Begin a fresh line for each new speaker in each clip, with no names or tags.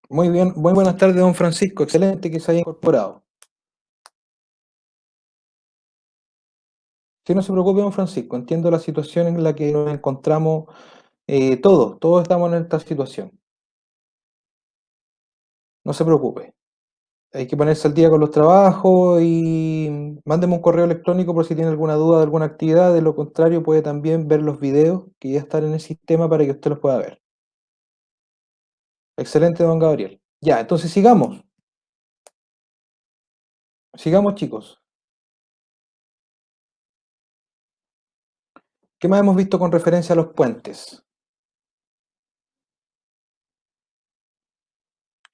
Muy bien, muy buenas tardes, don Francisco. Excelente que se haya incorporado. Que no se preocupe, don Francisco. Entiendo la situación en la que nos encontramos todos estamos en esta situación. No se preocupe. Hay que ponerse al día con los trabajos y mándeme un correo electrónico por si tiene alguna duda de alguna actividad. De lo contrario, puede también ver los videos que ya están en el sistema para que usted los pueda ver. Excelente, don Gabriel. Ya, entonces sigamos. Sigamos, chicos. ¿Qué más hemos visto con referencia a los puentes?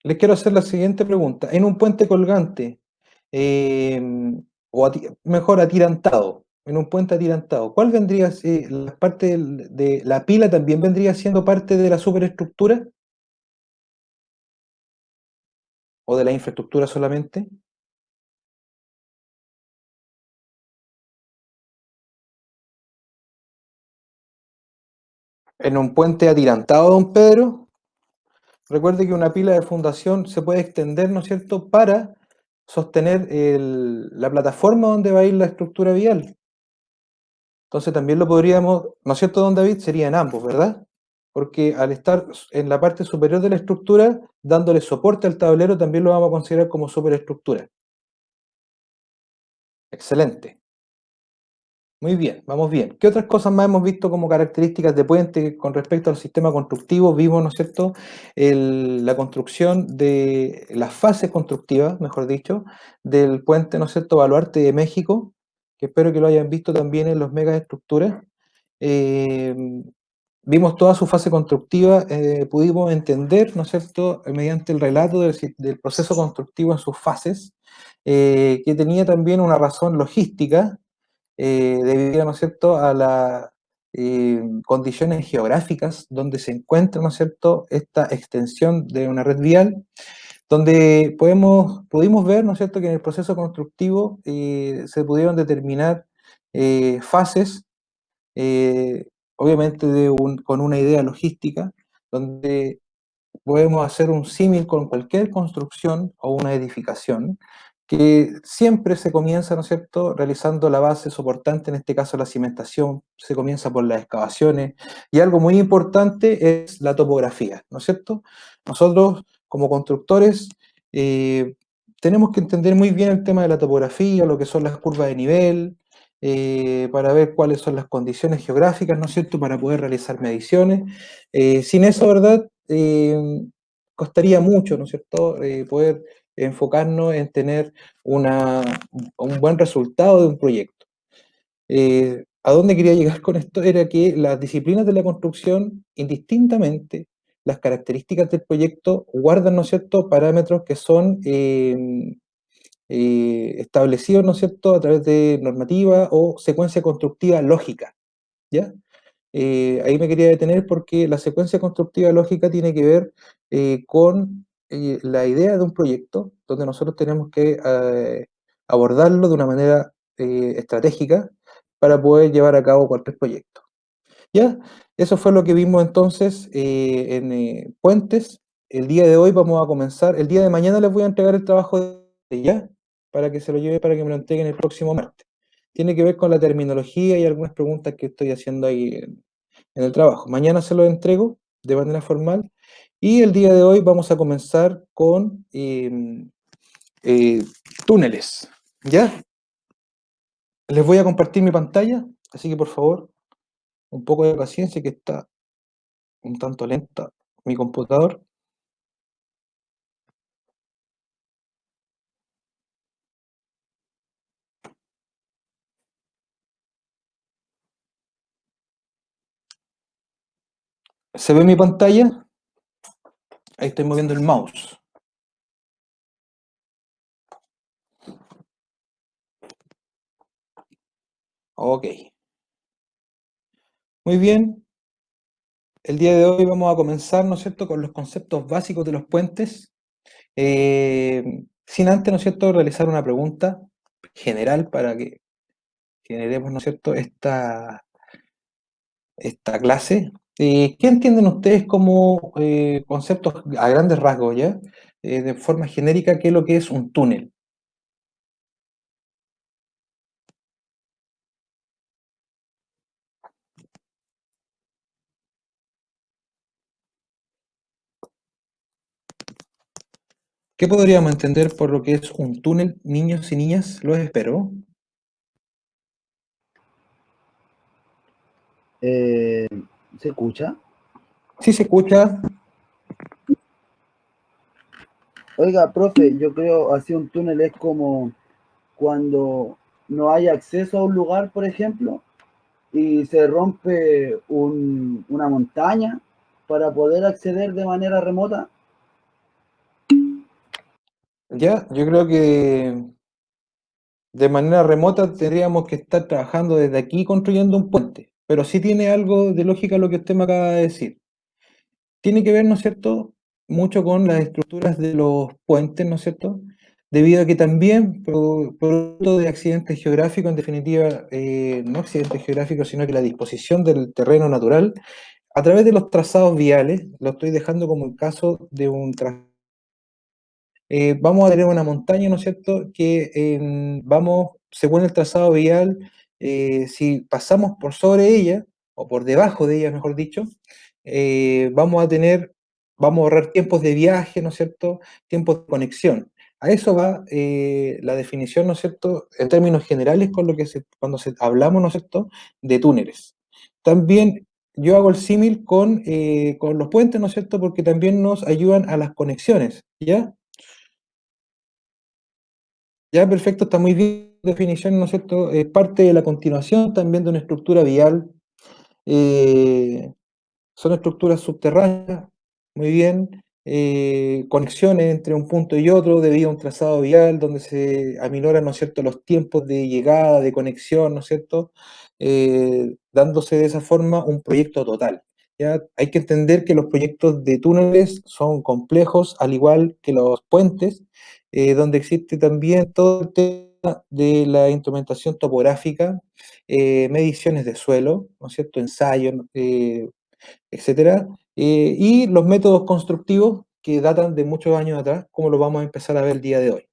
Les quiero hacer la siguiente pregunta. En un puente colgante, mejor atirantado, en un puente atirantado, ¿cuál vendría, la parte de la pila también vendría siendo parte de la superestructura o de la infraestructura solamente? En un puente atirantado, don Pedro, recuerde que una pila de fundación se puede extender, ¿no es cierto?, para sostener la plataforma donde va a ir la estructura vial. Entonces también lo podríamos, ¿no es cierto, don David? Sería en ambos, ¿verdad? Porque al estar en la parte superior de la estructura, dándole soporte al tablero, también lo vamos a considerar como superestructura. Excelente. Muy bien, vamos bien. ¿Qué otras cosas más hemos visto como características de puente con respecto al sistema constructivo? Vimos, ¿no es cierto?, la construcción de las fases constructivas, mejor dicho, del puente, ¿no es cierto?, Baluarte de México, que espero que lo hayan visto también en los megaestructuras. Eh, Vimos toda su fase constructiva, pudimos entender, ¿no es cierto?, mediante el relato del proceso constructivo en sus fases, que tenía también una razón logística, debido, ¿no es cierto?, a las condiciones geográficas donde se encuentra, ¿no es cierto?, esta extensión de una red vial, donde pudimos ver, ¿no es cierto?, que en el proceso constructivo se pudieron determinar fases, eh, obviamente con una idea logística, donde podemos hacer un símil con cualquier construcción o una edificación, que siempre se comienza, ¿no es cierto?, realizando la base soportante, en este caso la cimentación, se comienza por las excavaciones, y algo muy importante es la topografía, ¿no es cierto? Nosotros, como constructores, tenemos que entender muy bien el tema de la topografía, lo que son las curvas de nivel, para ver cuáles son las condiciones geográficas, ¿no es cierto?, para poder realizar mediciones. Sin eso, ¿verdad? Costaría mucho, ¿no es cierto?, poder enfocarnos en tener un buen resultado de un proyecto. ¿A dónde quería llegar con esto? Era que las disciplinas de la construcción, indistintamente, las características del proyecto guardan, ¿no es cierto?, parámetros que son establecidos, ¿no es cierto?, a través de normativa o secuencia constructiva lógica, ¿ya? Ahí me quería detener porque la secuencia constructiva lógica tiene que ver con la idea de un proyecto, donde nosotros tenemos que abordarlo de una manera estratégica para poder llevar a cabo cualquier proyecto. ¿Ya? Eso fue lo que vimos entonces en Puentes. El día de hoy vamos a comenzar, el día de mañana les voy a entregar el trabajo de ya, para que se lo lleve, para que me lo entreguen el próximo martes. Tiene que ver con la terminología y algunas preguntas que estoy haciendo ahí en el trabajo. Mañana se lo entrego de manera formal y el día de hoy vamos a comenzar con eh, túneles. ¿Ya? Les voy a compartir mi pantalla, así que por favor, un poco de paciencia que está un tanto lenta mi computador. ¿Se ve mi pantalla? Ahí estoy moviendo el mouse. Ok. Muy bien. El día de hoy vamos a comenzar, ¿no es cierto?, con los conceptos básicos de los puentes. Sin antes, ¿no es cierto?, realizar una pregunta general para que generemos, ¿no es cierto?, esta clase. ¿Qué entienden ustedes como conceptos a grandes rasgos, ya? De forma genérica, ¿qué es lo que es un túnel? ¿Qué podríamos entender por lo que es un túnel, niños y niñas? Los espero.
Eh, ¿Se escucha?
Sí se escucha.
Oiga, profe, yo creo así un túnel es como cuando no hay acceso a un lugar, por ejemplo, y se rompe una montaña para poder acceder de manera remota.
Ya, yo creo que de manera remota tendríamos que estar trabajando desde aquí construyendo un puente, pero sí tiene algo de lógica lo que usted me acaba de decir. Tiene que ver, ¿no es cierto?, mucho con las estructuras de los puentes, ¿no es cierto?, debido a que también, producto de accidentes geográficos, en definitiva, no accidentes geográficos, sino que la disposición del terreno natural, a través de los trazados viales, lo estoy dejando como el caso de un vamos a tener una montaña, ¿no es cierto?, que vamos, según el trazado vial, si pasamos por sobre ella, o por debajo de ella, mejor dicho, vamos a tener, vamos a ahorrar tiempos de viaje, ¿no es cierto?, tiempos de conexión. A eso va la definición, ¿no es cierto?, en términos generales con lo que cuando hablamos, ¿no es cierto?, de túneles. También yo hago el símil con los puentes, ¿no es cierto?, porque también nos ayudan a las conexiones, ¿ya? Ya, perfecto, está muy bien la definición, ¿no es cierto? Es parte de la continuación también de una estructura vial. eh, Son estructuras subterráneas, muy bien, conexiones entre un punto y otro debido a un trazado vial donde se aminoran, ¿no es cierto?, los tiempos de llegada, de conexión, ¿no es cierto?, dándose de esa forma un proyecto total. ¿Ya? Hay que entender que los proyectos de túneles son complejos, al igual que los puentes, donde existe también todo el tema de la instrumentación topográfica, mediciones de suelo, ¿no es cierto?, ensayos, etcétera, y los métodos constructivos que datan de muchos años atrás, como lo vamos a empezar a ver el día de hoy.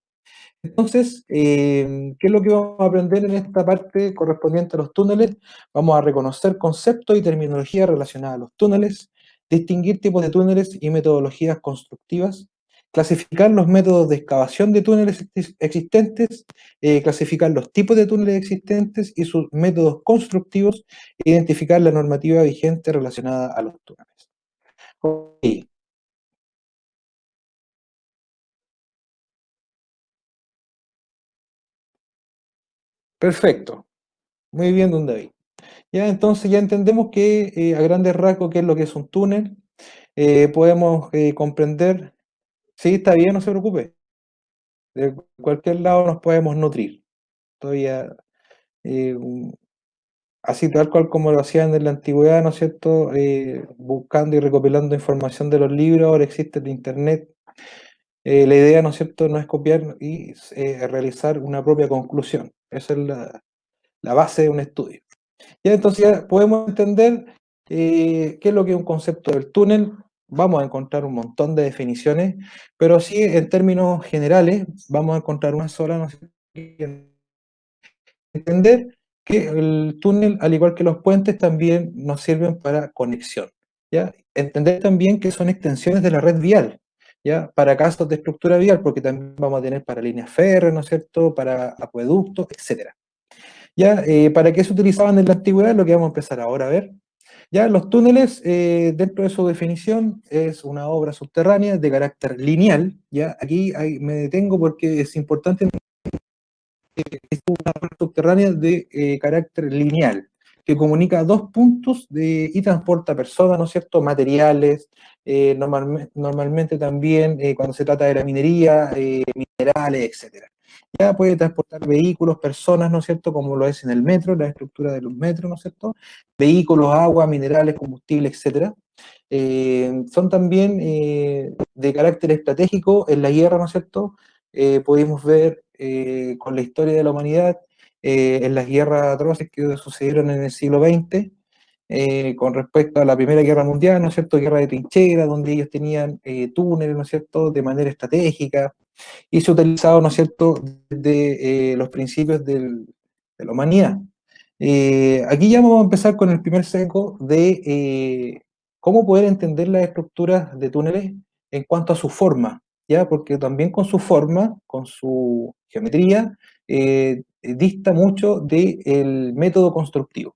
Entonces, ¿qué es lo que vamos a aprender en esta parte correspondiente a los túneles? Vamos a reconocer conceptos y terminología relacionada a los túneles, distinguir tipos de túneles y metodologías constructivas, clasificar los métodos de excavación de túneles existentes, clasificar los tipos de túneles existentes y sus métodos constructivos, e identificar la normativa vigente relacionada a los túneles. Ok, perfecto, muy bien, don David. Ya, entonces ya entendemos que a grandes rasgos qué es lo que es un túnel. Podemos comprender, sí, está bien, no se preocupe, de cualquier lado nos podemos nutrir. Todavía, así tal cual como lo hacían en la antigüedad, ¿no es cierto? Buscando y recopilando información de los libros, ahora existe el Internet. La idea, ¿no es cierto?, no es copiar y realizar una propia conclusión. Esa es la base de un estudio. Ya, entonces ya podemos entender qué es lo que es un concepto del túnel. Vamos a encontrar un montón de definiciones, pero sí en términos generales vamos a encontrar una sola, ¿no? Entender que el túnel, al igual que los puentes, también nos sirven para conexión, ¿ya? Entender también que son extensiones de la red vial, ¿ya? Para casos de estructura vial, porque también vamos a tener para líneas férreas, ¿no es cierto?, para acueductos, etcétera. ¿Ya? ¿Para qué se utilizaban en la antigüedad? Lo que vamos a empezar ahora a ver. Ya, los túneles, dentro de su definición, es una obra subterránea de carácter lineal. Ya, aquí me detengo porque es importante subterránea de carácter lineal, que comunica dos puntos y transporta personas, ¿no es cierto?, materiales, normalmente también cuando se trata de la minería, minerales, etcétera. Ya puede transportar vehículos, personas, ¿no es cierto?, como lo es en el metro, la estructura de los metros, ¿no es cierto?, vehículos, agua, minerales, combustible, etcétera. Son también de carácter estratégico en la guerra, ¿no es cierto? Pudimos ver con la historia de la humanidad en las guerras atroces que sucedieron en el siglo XX, con respecto a la Primera Guerra Mundial, ¿no es cierto? Guerra de trinchera, donde ellos tenían túneles, ¿no es cierto?, de manera estratégica, y se ha utilizado, ¿no es cierto?, desde los principios de la humanidad. Aquí ya vamos a empezar con el primer seco de cómo poder entender las estructuras de túneles en cuanto a su forma, ¿ya? Porque también con su forma, con su geometría, dista mucho del método constructivo.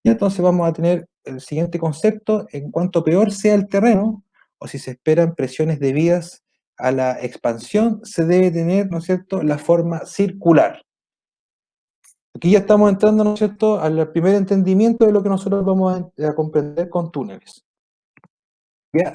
Y entonces vamos a tener el siguiente concepto: en cuanto peor sea el terreno, o si se esperan presiones debidas a la expansión, se debe tener, ¿no es cierto?, la forma circular. Aquí ya estamos entrando, ¿no es cierto?, al primer entendimiento de lo que nosotros vamos a comprender con túneles. Ya,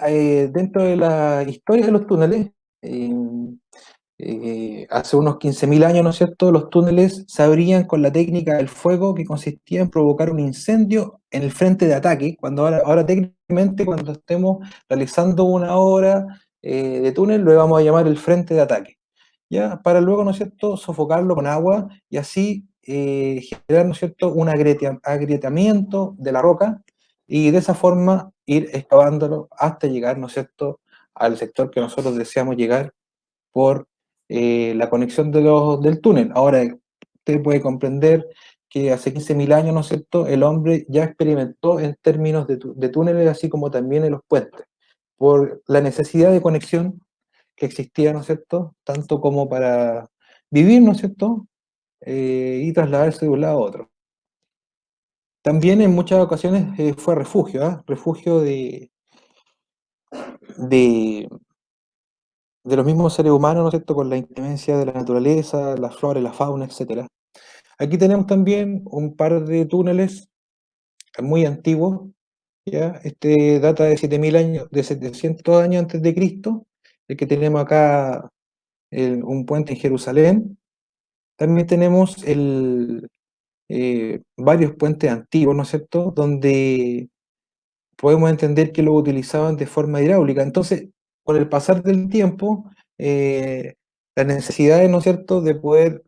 dentro de la historia de los túneles, eh, hace unos 15.000 años, ¿no es cierto?, los túneles se abrían con la técnica del fuego, que consistía en provocar un incendio en el frente de ataque, cuando ahora técnicamente, cuando estemos realizando una obra de túnel, lo vamos a llamar el frente de ataque, ¿ya? Para luego, ¿no es cierto?, sofocarlo con agua y así generar, ¿no es cierto?, un agrietamiento de la roca, y de esa forma ir excavándolo hasta llegar, ¿no es cierto?, al sector que nosotros deseamos llegar por la conexión del túnel. Ahora, usted puede comprender que hace 15.000 años, ¿no es cierto?, el hombre ya experimentó en términos de túneles, así como también en los puentes, por la necesidad de conexión que existía, ¿no es cierto?, tanto como para vivir, ¿no es cierto?, y trasladarse de un lado a otro. También en muchas ocasiones fue refugio, ¿ah? Refugio de, de los mismos seres humanos, ¿no es cierto?, con la inclemencia de la naturaleza, la flora, la fauna, etcétera. Aquí tenemos también un par de túneles muy antiguos, ¿ya? Este data de 7.000 años, de 700 años antes de Cristo, el que tenemos acá, un puente en Jerusalén. También tenemos varios puentes antiguos, ¿no es cierto?, donde podemos entender que lo utilizaban de forma hidráulica. Entonces, con el pasar del tiempo, eh, las necesidades, ¿no es cierto?, de poder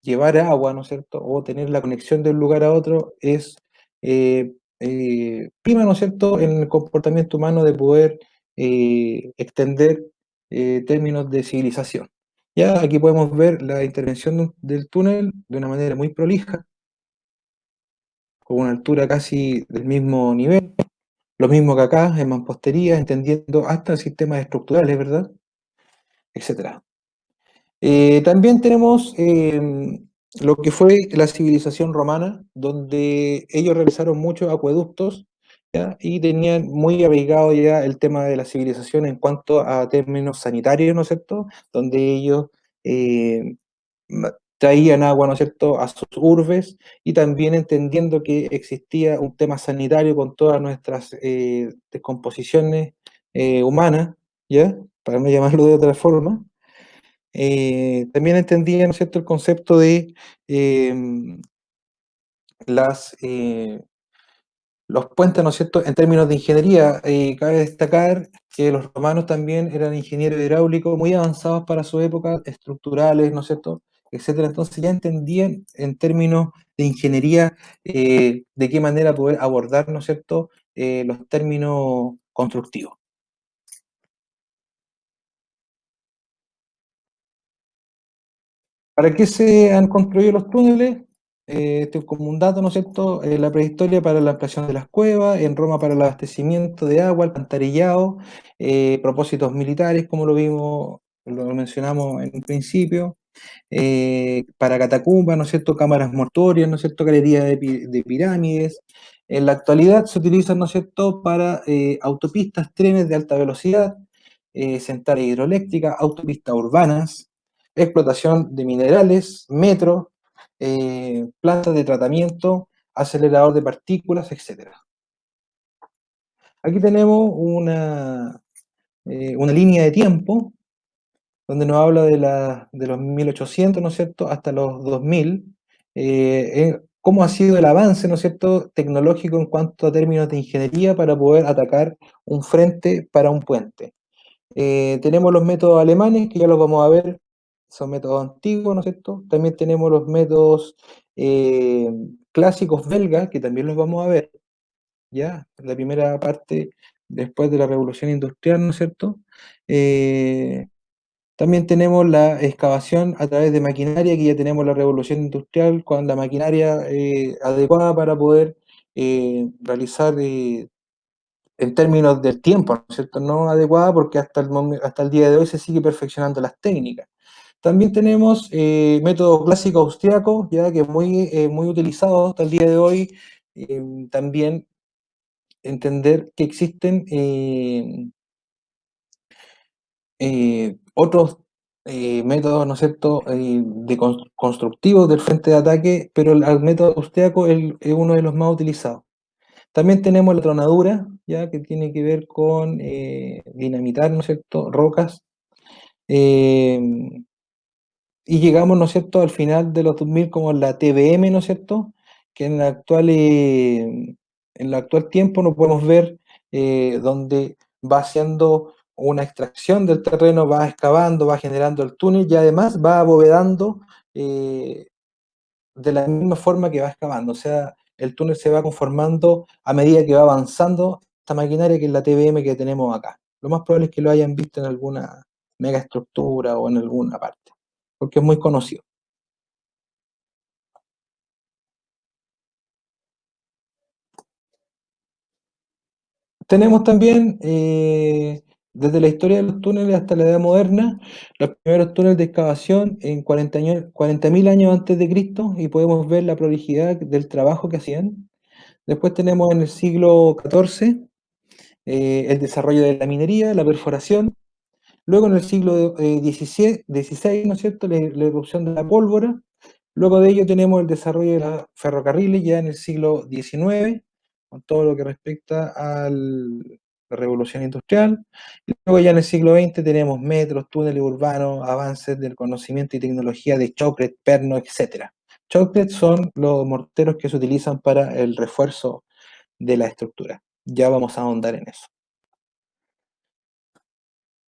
llevar agua, ¿no es cierto?, o tener la conexión de un lugar a otro es prima, ¿no es cierto?, en el comportamiento humano de poder extender términos de civilización. Ya aquí podemos ver la intervención del túnel de una manera muy prolija, con una altura casi del mismo nivel, lo mismo que acá, en mampostería, entendiendo hasta sistemas estructurales, ¿verdad?, etcétera. También tenemos lo que fue la civilización romana, donde ellos realizaron muchos acueductos, ¿ya? Y tenían muy arraigado ya el tema de la civilización en cuanto a términos sanitarios, ¿no es cierto?, donde ellos eh, traían agua, ¿no es cierto?, a sus urbes, y también entendiendo que existía un tema sanitario con todas nuestras descomposiciones humanas, ¿ya?, para no llamarlo de otra forma. También entendía, ¿no es cierto?, el concepto de em, las, los puentes, ¿no es cierto?, en términos de ingeniería. Cabe destacar que los romanos también eran ingenieros hidráulicos muy avanzados para su época, estructurales, ¿no es cierto?, etcétera. Entonces ya entendían en términos de ingeniería de qué manera poder abordar, ¿no es cierto?, los términos constructivos. ¿Para qué se han construido los túneles? Este es como un dato, ¿no es cierto? La prehistoria para la ampliación de las cuevas, en Roma para el abastecimiento de agua, alcantarillado, propósitos militares, como lo vimos, lo mencionamos en un principio, para catacumbas, ¿no es cierto?, cámaras mortuorias, ¿no es cierto?, galerías de pirámides. En la actualidad se utilizan, ¿no es cierto?, para autopistas, trenes de alta velocidad, centrales hidroeléctricas, autopistas urbanas, explotación de minerales, metro, plantas de tratamiento, acelerador de partículas, etcétera. Aquí tenemos una línea de tiempo donde nos habla de los 1800, ¿no es cierto?, hasta los 2000, cómo ha sido el avance, ¿no es cierto?, tecnológico en cuanto a términos de ingeniería para poder atacar un frente para un puente. Tenemos los métodos alemanes, que ya los vamos a ver, son métodos antiguos, ¿no es cierto? También tenemos los métodos clásicos belgas, que también los vamos a ver. ¿ya? La primera parte después de la Revolución Industrial, ¿no es cierto? También tenemos la excavación a través de maquinaria, que ya tenemos la revolución industrial con la maquinaria adecuada para poder realizar en términos del tiempo, ¿no es cierto? No adecuada porque hasta el día de hoy se sigue perfeccionando las técnicas. También tenemos método clásico austriaco, ya que es muy utilizado hasta el día de hoy. También entender que existen otros métodos, ¿no es cierto?, constructivos del frente de ataque, pero el método austriaco es uno de los más utilizados. También tenemos la tronadura, ya que tiene que ver con dinamitar, ¿no es cierto?, rocas. eh, y llegamos, ¿no es cierto?, al final de los 2000 como la TBM, ¿no es cierto?, que en el actual tiempo no podemos ver donde va haciendo una extracción del terreno, va excavando, va generando el túnel y además va abovedando eh, de la misma forma que va excavando. O sea, el túnel se va conformando a medida que va avanzando esta maquinaria que es la TBM que tenemos acá. Lo más probable es que lo hayan visto en alguna megaestructura o en alguna parte, porque es muy conocido. Tenemos también, desde la historia de los túneles hasta la edad moderna, los primeros túneles de excavación en 40.000 años antes de Cristo, y podemos ver la prolijidad del trabajo que hacían. Después tenemos en el siglo XIV el desarrollo de la minería, la perforación. Luego en el siglo XVI, ¿no es cierto?, la erupción de la pólvora. Luego de ello tenemos el desarrollo de los ferrocarriles ya en el siglo XIX, con todo lo que respecta a la revolución industrial. Y luego ya en el siglo XX tenemos metros, túneles urbanos, avances del conocimiento y tecnología de Choclet, Perno, etcétera. Choclet son los morteros que se utilizan para el refuerzo de la estructura. Ya vamos a ahondar en eso.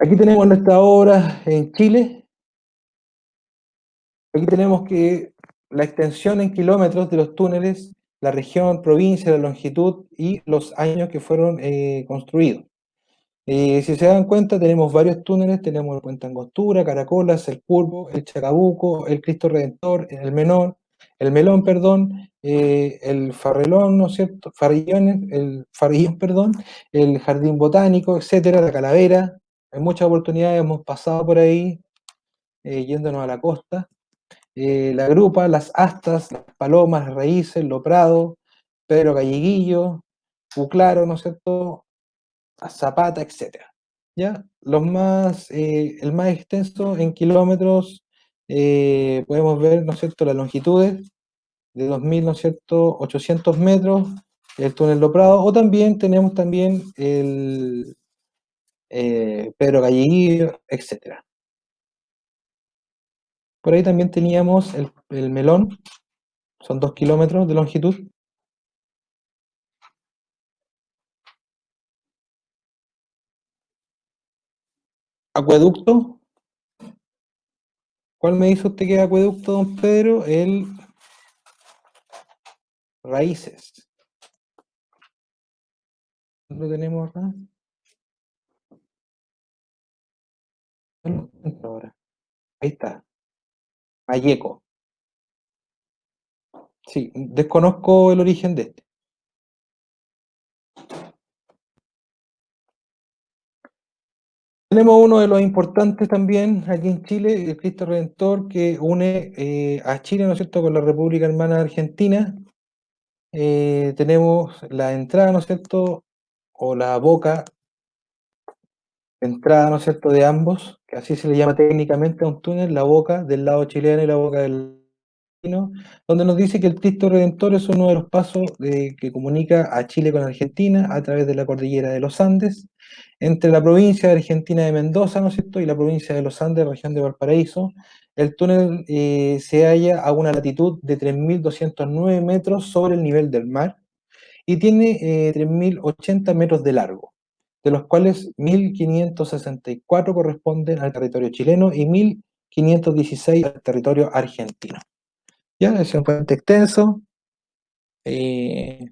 Aquí tenemos nuestra obra en Chile. Aquí tenemos que la extensión en kilómetros de los túneles, la región, provincia, la longitud y los años que fueron construidos. Si se dan cuenta, tenemos varios túneles, tenemos el Puente Angostura, Caracolas, el Curvo, el Chacabuco, el Cristo Redentor, el Melón, perdón, el Farrellón, ¿no es cierto? El Farillón, perdón, el Jardín Botánico, etcétera, la Calavera. En muchas oportunidades hemos pasado por ahí, yéndonos a la costa. La Grupa, las Astas, las Palomas, las Raíces, Lo Prado, Pedro Galleguillo, Uclaro, ¿no es cierto?, Zapata, etcétera. ¿Ya? El más extenso en kilómetros, podemos ver, ¿no es cierto?, las longitudes de 2.000, ¿no es cierto?, 800 metros, el túnel Lo Prado, o también tenemos también el Pedro Galleguillo, etcétera. Por ahí también teníamos el Melón, son 2 kilómetros de longitud. Acueducto, ¿cuál me dice usted que es acueducto, don Pedro? El Raíces. ¿Lo tenemos acá? No lo encuentro ahora. Ahí está, Malleco. Sí, desconozco el origen de este. Tenemos uno de los importantes también aquí en Chile, el Cristo Redentor, que une a Chile, ¿no es cierto?, con la República Hermana de Argentina. Tenemos la entrada, ¿no es cierto?, o la boca entrada, ¿no es cierto?, de ambos, que así se le llama técnicamente a un túnel, la boca del lado chileno y la boca del argentino, donde nos dice que el Cristo Redentor es uno de los pasos que comunica a Chile con Argentina a través de la cordillera de los Andes, entre la provincia de Argentina de Mendoza, ¿no es cierto?, y la provincia de los Andes, región de Valparaíso. El túnel se halla a una latitud de 3.209 metros sobre el nivel del mar y tiene 3.080 metros de largo, de los cuales 1.564 corresponden al territorio chileno y 1.516 al territorio argentino. Ya, es un puente extenso. eh,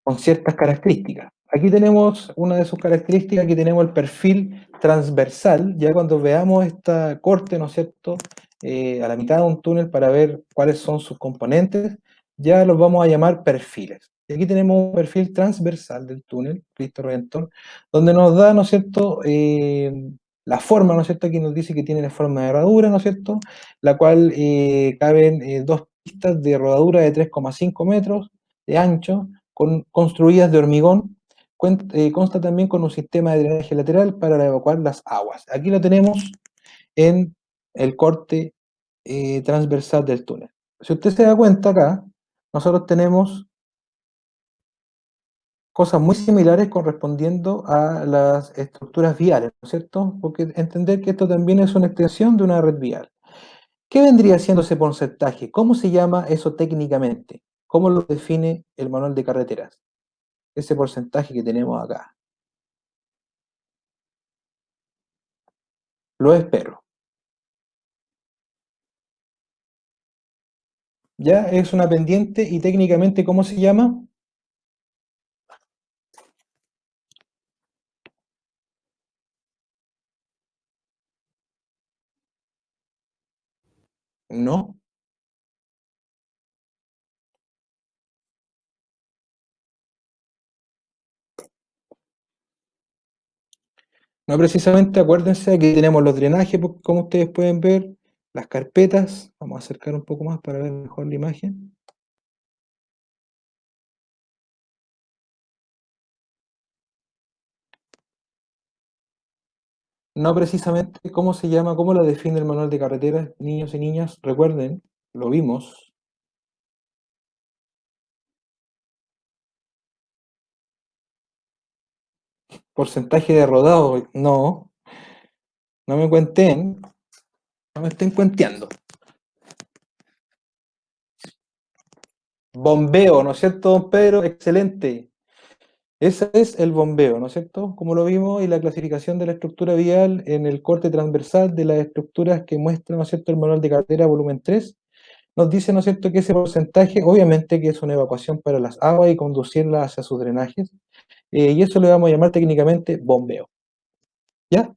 con ciertas características. Aquí tenemos una de sus características, aquí tenemos el perfil transversal, ya cuando veamos esta corte, ¿no es cierto?, a la mitad de un túnel para ver cuáles son sus componentes, ya los vamos a llamar perfiles. Y aquí tenemos un perfil transversal del túnel, Cristo Redentor, donde nos da, ¿no es cierto?, la forma, ¿no es cierto?, aquí nos dice que tiene la forma de herradura, ¿no es cierto?, la cual caben dos pistas de rodadura de 3,5 metros de ancho, construidas de hormigón. Consta también con un sistema de drenaje lateral para evacuar las aguas. Aquí lo tenemos en el corte transversal del túnel. Si usted se da cuenta acá, nosotros tenemos cosas muy similares correspondiendo a las estructuras viales, ¿no es cierto? Porque entender que esto también es una extensión de una red vial. ¿Qué vendría siendo ese porcentaje? ¿Cómo se llama eso técnicamente? ¿Cómo lo define el manual de carreteras? Ese porcentaje que tenemos acá. Lo espero. ¿Ya? Es una pendiente y técnicamente, ¿cómo se llama? No. No precisamente, acuérdense, aquí tenemos los drenajes, como ustedes pueden ver, las carpetas. Vamos a acercar un poco más para ver mejor la imagen. No precisamente, ¿cómo se llama? ¿Cómo lo define el manual de carreteras? Niños y niñas, recuerden, lo vimos. Porcentaje de rodado, no. No me cuenten, no me estén cuenteando. Bombeo, ¿no es cierto, don Pedro? Excelente. Ese es el bombeo, ¿no es cierto? Como lo vimos, y la clasificación de la estructura vial en el corte transversal de las estructuras que muestra, ¿no es cierto?, el manual de carretera volumen 3, nos dice, ¿no es cierto?, que ese porcentaje, obviamente que es una evacuación para las aguas y conducirlas hacia sus drenajes, y eso le vamos a llamar técnicamente bombeo. ¿Ya?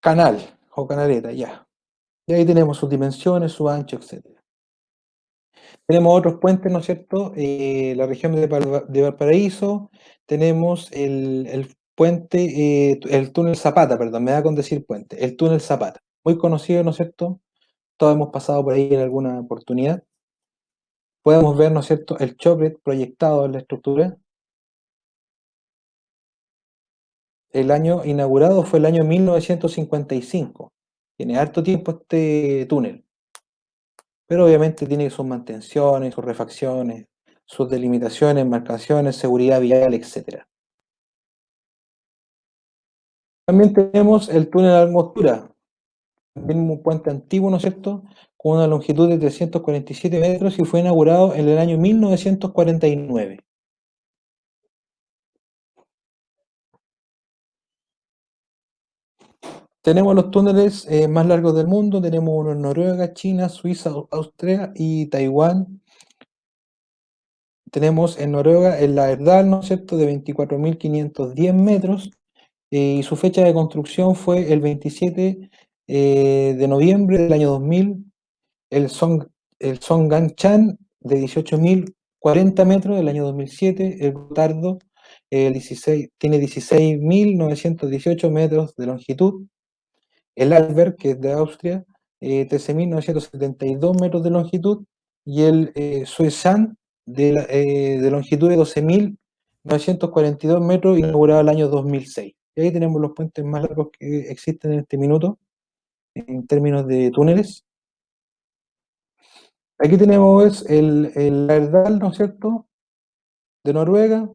Canal o canaleta, ya. Y ahí tenemos sus dimensiones, su ancho, etcétera. Tenemos otros puentes, ¿no es cierto? La región de Valparaíso, tenemos el puente, el túnel Zapata, perdón, me da con decir puente, el túnel Zapata, muy conocido, ¿no es cierto? Todos hemos pasado por ahí en alguna oportunidad. Podemos ver, ¿no es cierto?, el choclet proyectado en la estructura. El año inaugurado fue el año 1955. Tiene harto tiempo este túnel, pero obviamente tiene sus mantenciones, sus refacciones, sus delimitaciones, marcaciones, seguridad vial, etcétera. También tenemos el túnel Angostura, también un puente antiguo, ¿no es cierto?, con una longitud de 347 metros y fue inaugurado en el año 1949. Tenemos los túneles más largos del mundo, tenemos uno en Noruega, China, Suiza, Austria y Taiwán. Tenemos en Noruega el Laerdal, ¿no es cierto?, de 24.510 metros, y su fecha de construcción fue el 27 de noviembre del año 2000. El Songgan-chan de 18.040 metros del año 2007. El Gotardo tiene 16.918 metros de longitud. El Alberg, que es de Austria, 13.972 metros de longitud, y el Suezhan de longitud de 12.942 metros, inaugurado el año 2006. Y ahí tenemos los puentes más largos que existen en este minuto, en términos de túneles. Aquí tenemos el Lærdal, ¿no es cierto?, de Noruega.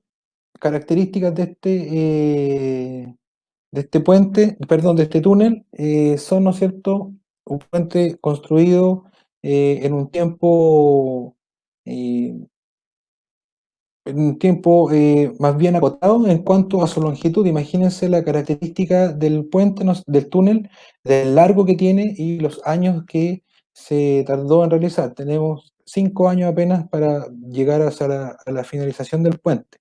Características de este puente, perdón, de este túnel, son, ¿no es cierto?, un puente construido en un tiempo, eh, más bien acotado en cuanto a su longitud. Imagínense la característica del puente, del túnel, del largo que tiene y los años que se tardó en realizar. Tenemos 5 años apenas para llegar a la finalización del puente.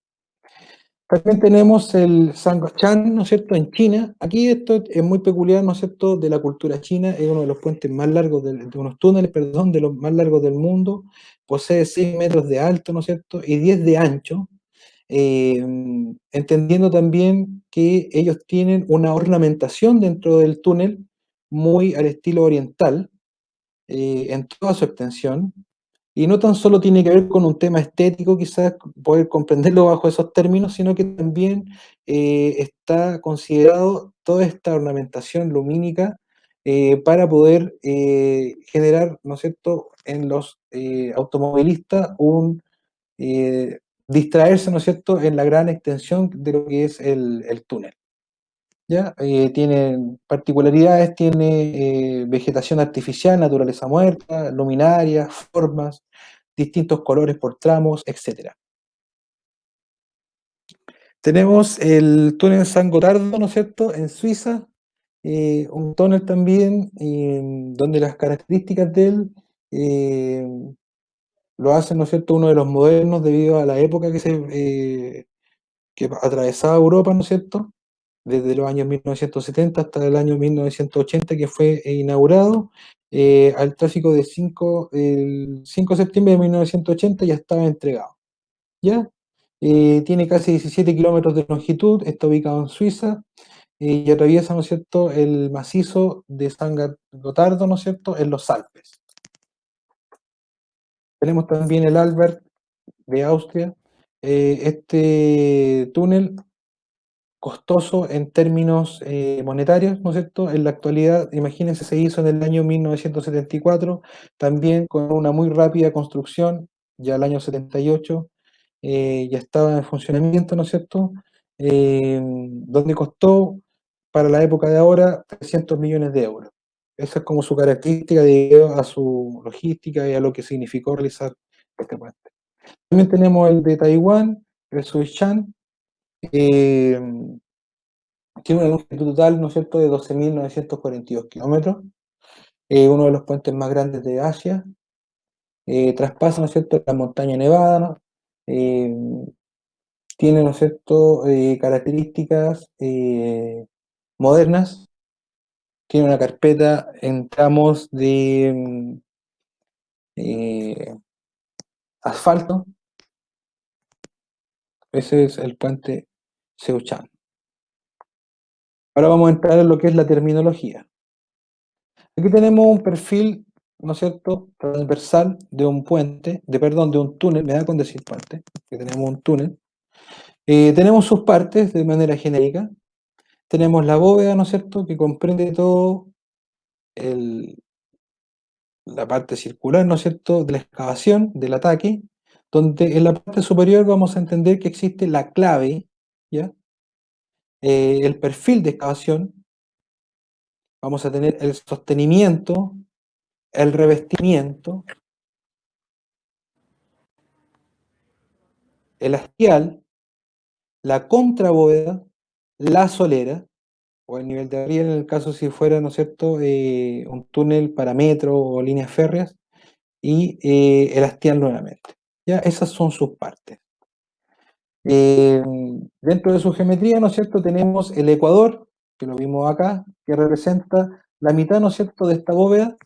También tenemos el Sangochan, ¿no es cierto?, en China. Aquí esto es muy peculiar, ¿no es cierto?, de la cultura china. Es uno de los puentes más largos, de unos túneles, perdón, de los más largos del mundo. Posee 6 metros de alto, ¿no es cierto?, y 10 de ancho. Entendiendo también que ellos tienen una ornamentación dentro del túnel muy al estilo oriental, en toda su extensión. Y no tan solo tiene que ver con un tema estético, quizás poder comprenderlo bajo esos términos, sino que también está considerado toda esta ornamentación lumínica para poder generar, ¿no es cierto?, en los automovilistas eh, distraerse, ¿no es cierto?, en la gran extensión de lo que es el túnel. ¿Ya? Tiene particularidades, tiene vegetación artificial, naturaleza muerta, luminarias, formas, distintos colores por tramos, etcétera. Tenemos el túnel San Gotardo, ¿no es cierto?, en Suiza, un túnel también donde las características de él lo hacen, ¿no es cierto?, uno de los modernos debido a la época que atravesaba Europa, ¿no es cierto?, desde los años 1970 hasta el año 1980 que fue inaugurado, al tráfico de el 5 de septiembre de 1980 ya estaba entregado, ¿ya? Tiene casi 17 kilómetros de longitud, está ubicado en Suiza, y atraviesa, ¿no es cierto?, el macizo de San Gotardo, ¿no es cierto?, en los Alpes. Tenemos también el Albert de Austria. Este túnel costoso en términos monetarios, ¿no es cierto? En la actualidad, imagínense, se hizo en el año 1974, también con una muy rápida construcción, ya el año 78, ya estaba en funcionamiento, ¿no es cierto? Donde costó, para la época de ahora, 300 millones de euros. Esa es como su característica debido a su logística y a lo que significó realizar este puente. También tenemos el de Taiwán, el Suishan, eh, tiene una longitud total, ¿no es cierto?, de 12.942 kilómetros, uno de los puentes más grandes de Asia, traspasa, ¿no es cierto?, la montaña nevada, ¿no? Eh, Tiene, ¿no es cierto?, características modernas, tiene una carpeta en tramos de eh, asfalto. Ese es el puente Seuchan. Ahora vamos a entrar en lo que es la terminología. Aquí tenemos un perfil, ¿no es cierto?, transversal de un puente, perdón, de un túnel, me da con decir puente, que tenemos un túnel. Tenemos sus partes de manera genérica. Tenemos la bóveda, ¿no es cierto?, que comprende todo la parte circular, ¿no es cierto?, de la excavación, del ataque, donde en la parte superior vamos a entender que existe la clave, ¿ya? El perfil de excavación, vamos a tener el sostenimiento, el revestimiento, el hastial, la contrabóveda, la solera, o el nivel de riel en el caso si fuera, ¿no es cierto?, un túnel para metro o líneas férreas, y el hastial nuevamente. ¿Ya? Esas son sus partes. Dentro de su geometría, ¿no es cierto?, tenemos el ecuador, que lo vimos acá, que representa la mitad, ¿no es cierto?, de esta bóveda,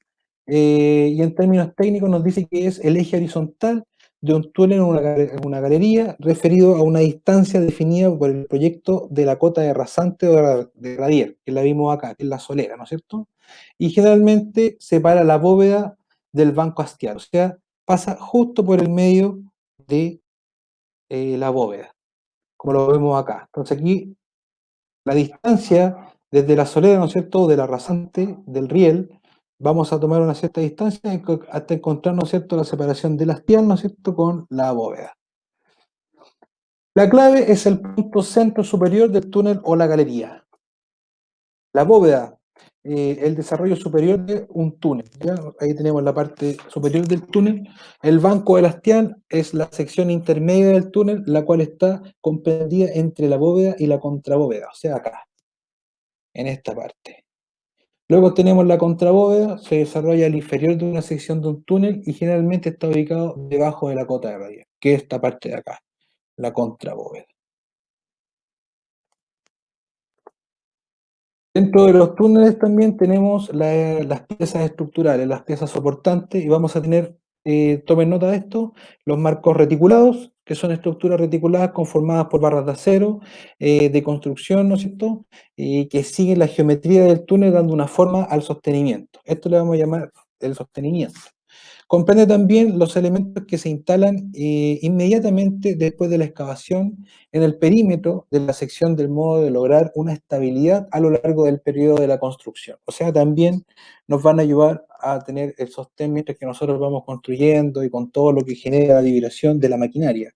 y en términos técnicos nos dice que es el eje horizontal de un túnel en una galería, referido a una distancia definida por el proyecto de la cota de rasante o de radier, que la vimos acá, que es la solera, ¿no es cierto? Y generalmente separa la bóveda del banco hastial, o sea, pasa justo por el medio de la bóveda, como lo vemos acá. Entonces aquí la distancia desde la solera, ¿no es cierto?, de la rasante, del riel, vamos a tomar una cierta distancia hasta encontrar, ¿no es cierto?, la separación del hastial, ¿no es cierto?, con la bóveda. La clave es el punto centro superior del túnel o la galería. La bóveda, el desarrollo superior de un túnel, ¿ya? Ahí tenemos la parte superior del túnel. El banco del hastial es la sección intermedia del túnel, la cual está comprendida entre la bóveda y la contrabóveda, o sea, acá, en esta parte. Luego tenemos la contrabóveda, se desarrolla al inferior de una sección de un túnel y generalmente está ubicado debajo de la cota de radial, que es esta parte de acá, la contrabóveda. Dentro de los túneles también tenemos las piezas estructurales, las piezas soportantes, y vamos a tener, tomen nota de esto, los marcos reticulados, que son estructuras reticuladas conformadas por barras de acero, de construcción, ¿no es cierto? Y que siguen la geometría del túnel dando una forma al sostenimiento. Esto le vamos a llamar el sostenimiento. Comprende también los elementos que se instalan inmediatamente después de la excavación en el perímetro de la sección del modo de lograr una estabilidad a lo largo del periodo de la construcción. O sea, también nos van a ayudar a tener el sostén mientras que nosotros vamos construyendo y con todo lo que genera la vibración de la maquinaria.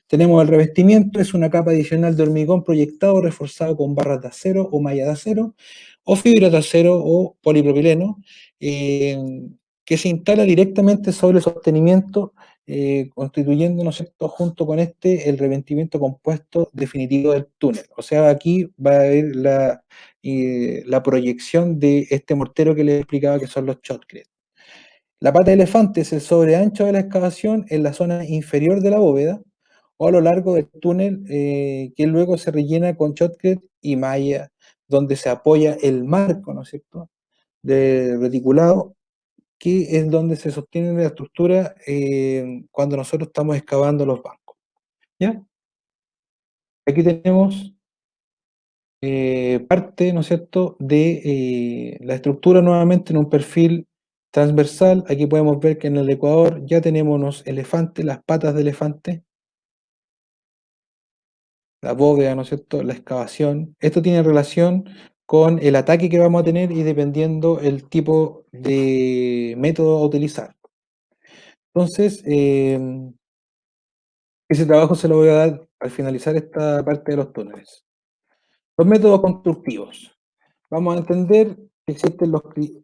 Tenemos el revestimiento, es una capa adicional de hormigón proyectado reforzado con barras de acero o malla de acero, o fibra de acero o polipropileno, eh, que se instala directamente sobre el sostenimiento, constituyendo, ¿no es cierto?, junto con este, el revestimiento compuesto definitivo del túnel. O sea, aquí va a haber la proyección de este mortero que les explicaba que son los shotcrete. La pata de elefante es el sobreancho de la excavación en la zona inferior de la bóveda o a lo largo del túnel, que luego se rellena con shotcrete y malla, donde se apoya el marco, ¿no es cierto?, de reticulado, que es donde se sostiene la estructura cuando nosotros estamos excavando los bancos. ¿Ya? Aquí tenemos parte, ¿no es cierto?, de la estructura nuevamente en un perfil transversal. Aquí podemos ver que en el ecuador ya tenemos los elefantes, las patas de elefante, la bóveda, ¿no es cierto?, la excavación. Esto tiene relación con el ataque que vamos a tener y dependiendo el tipo de método a utilizar. Entonces, ese trabajo se lo voy a dar al finalizar esta parte de los túneles. Los métodos constructivos. Vamos a entender que existen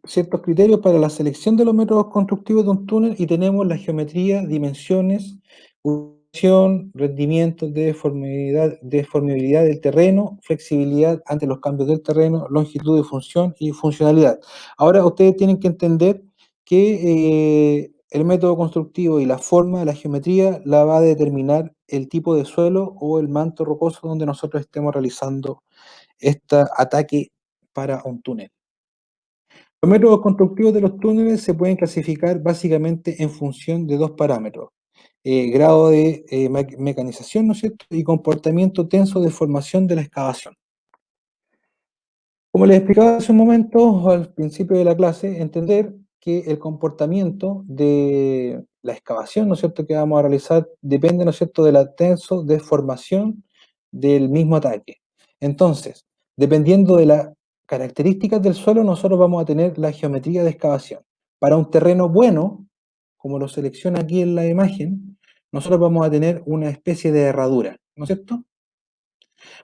ciertos criterios para la selección de los métodos constructivos de un túnel y tenemos la geometría, dimensiones, ubicación, rendimiento, deformabilidad del terreno, flexibilidad ante los cambios del terreno, longitud de función y funcionalidad. Ahora ustedes tienen que entender que el método constructivo y la forma, la geometría, la va a determinar el tipo de suelo o el manto rocoso donde nosotros estemos realizando este ataque para un túnel. Los métodos constructivos de los túneles se pueden clasificar básicamente en función de dos parámetros: grado de mecanización, ¿no es cierto?, y comportamiento tenso de formación de la excavación. Como les explicaba hace un momento, al principio de la clase, entender que el comportamiento de la excavación, ¿no es cierto?, que vamos a realizar depende, ¿no es cierto?, de la tenso de formación del mismo ataque. Entonces, dependiendo de las características del suelo, nosotros vamos a tener la geometría de excavación. Para un terreno bueno, como lo selecciona aquí en la imagen, nosotros vamos a tener una especie de herradura, ¿no es cierto?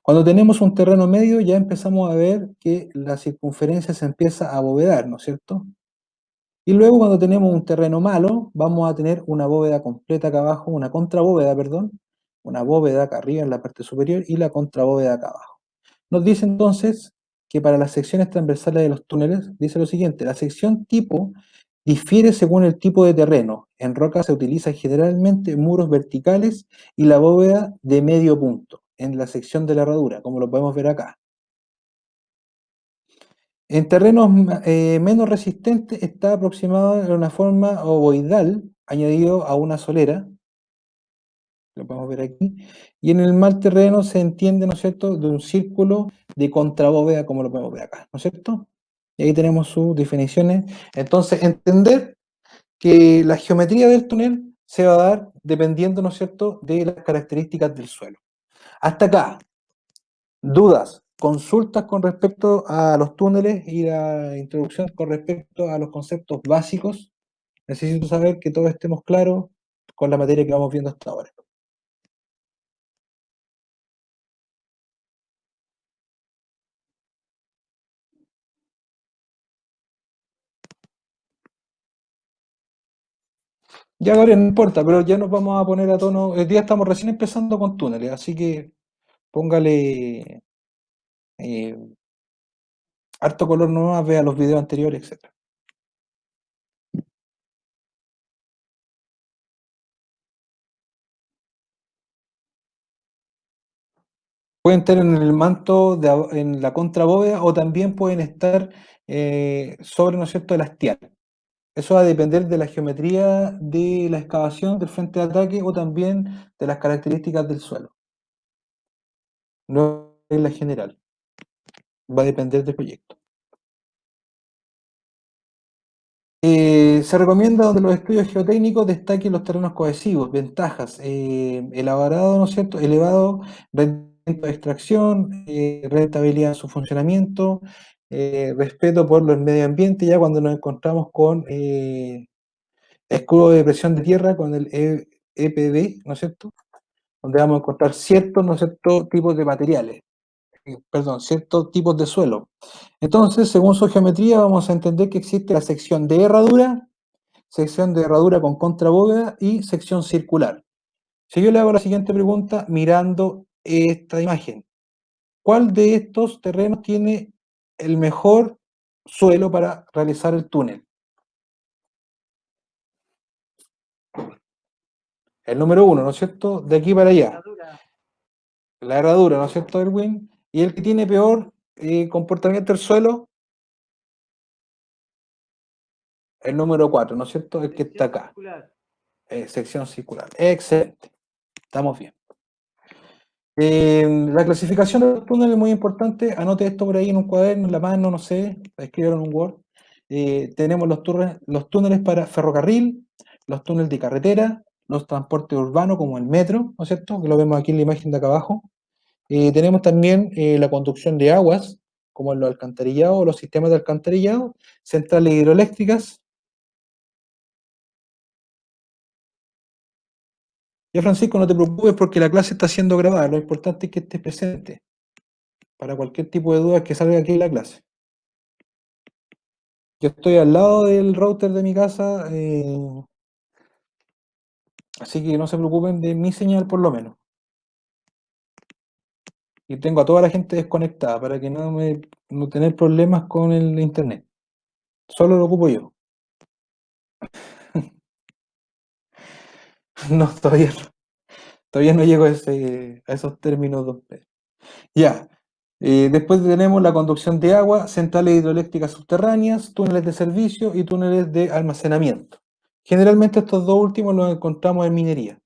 Cuando tenemos un terreno medio ya empezamos a ver que la circunferencia se empieza a abovedar, ¿no es cierto? Y luego cuando tenemos un terreno malo, vamos a tener una bóveda completa acá abajo, una contrabóveda, perdón, una bóveda acá arriba en la parte superior y la contrabóveda acá abajo. Nos dice entonces que para las secciones transversales de los túneles, dice lo siguiente: la sección tipo difiere según el tipo de terreno. En roca se utilizan generalmente muros verticales y la bóveda de medio punto, en la sección de la herradura, como lo podemos ver acá. En terrenos menos resistentes está aproximado de una forma ovoidal, añadido a una solera, lo podemos ver aquí, y en el mal terreno se entiende, ¿no es cierto?, de un círculo de contrabóveda, como lo podemos ver acá, ¿no es cierto? Y ahí tenemos sus definiciones. Entonces, entender que la geometría del túnel se va a dar dependiendo, ¿no es cierto?, de las características del suelo. Hasta acá, dudas, consultas con respecto a los túneles y la introducción con respecto a los conceptos básicos. Necesito saber que todos estemos claros con la materia que vamos viendo hasta ahora. Ya, Gabriel, no importa, pero ya nos vamos a poner a tono. Hoy día estamos recién empezando con túneles, así que póngale, eh, Harto color nomás, vea los videos anteriores, etc. Pueden estar en el manto, en la contrabóveda, o también pueden estar sobre, ¿no es cierto?, el hastial. Eso va a depender de la geometría de la excavación del frente de ataque o también de las características del suelo. No es la general, va a depender del proyecto. Se recomienda donde los estudios geotécnicos destaquen los terrenos cohesivos, ventajas, elaborado, ¿no es cierto?, elevado rendimiento de extracción, rentabilidad en su funcionamiento, respeto por el medio ambiente, ya cuando nos encontramos con escudo de presión de tierra, con el EPD, ¿no es cierto?, donde vamos a encontrar ciertos, ¿no es cierto?, tipos de materiales, perdón, ciertos tipos de suelo. Entonces, según su geometría, vamos a entender que existe la sección de herradura con contrabóveda y sección circular. Si yo le hago la siguiente pregunta mirando esta imagen, ¿cuál de estos terrenos tiene el mejor suelo para realizar el túnel? El número uno, ¿no es cierto? De aquí para allá. La herradura, ¿no es cierto, Erwin? Y el que tiene peor comportamiento del suelo, el número 4, ¿no es cierto? El que está acá. Sección circular. Excelente. Estamos bien. La clasificación de los túneles es muy importante. Anote esto por ahí en un cuaderno, en la mano, no sé, escríbelo en un Word. Tenemos los túneles para ferrocarril, los túneles de carretera, los transportes urbanos como el metro, ¿no es cierto? Que lo vemos aquí en la imagen de acá abajo. Tenemos también la conducción de aguas, como en los alcantarillados, los sistemas de alcantarillado, centrales hidroeléctricas. Ya, Francisco, no te preocupes porque la clase está siendo grabada. Lo importante es que estés presente para cualquier tipo de duda que salga aquí en la clase. Yo estoy al lado del router de mi casa, así que no se preocupen de mi señal por lo menos. Y tengo a toda la gente desconectada para que no tener problemas con el internet. Solo lo ocupo yo. No, todavía no llego a esos términos. Ya. Después tenemos la conducción de agua, centrales hidroeléctricas subterráneas, túneles de servicio y túneles de almacenamiento. Generalmente estos dos últimos los encontramos en minería.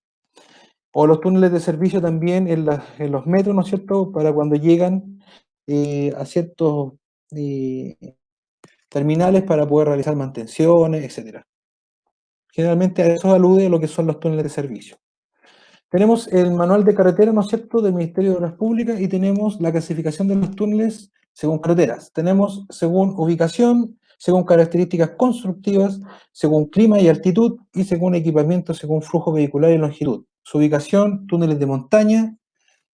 O los túneles de servicio también en los metros, ¿no es cierto?, para cuando llegan a ciertos eh, terminales para poder realizar mantenciones, etcétera. Generalmente a eso alude lo que son los túneles de servicio. Tenemos el manual de carretera, ¿no es cierto?, del Ministerio de Obras Públicas, y tenemos la clasificación de los túneles según carreteras. Tenemos según ubicación, según características constructivas, según clima y altitud, y según equipamiento, según flujo vehicular y longitud. Su ubicación, túneles de montaña,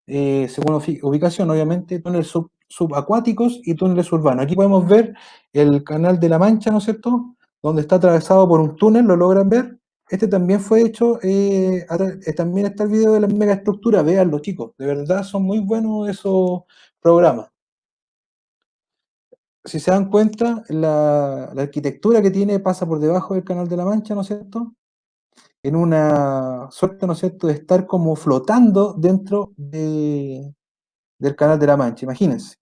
según ubicación, obviamente, túneles subacuáticos y túneles urbanos. Aquí podemos ver el Canal de la Mancha, ¿no es cierto?, donde está atravesado por un túnel, ¿lo logran ver? Este también fue hecho, también está el video de la megaestructura, véanlo chicos, de verdad son muy buenos esos programas. Si se dan cuenta, la arquitectura que tiene pasa por debajo del Canal de la Mancha, ¿no es cierto?, en una suerte, ¿no es cierto?, de estar como flotando dentro del Canal de la Mancha, imagínense,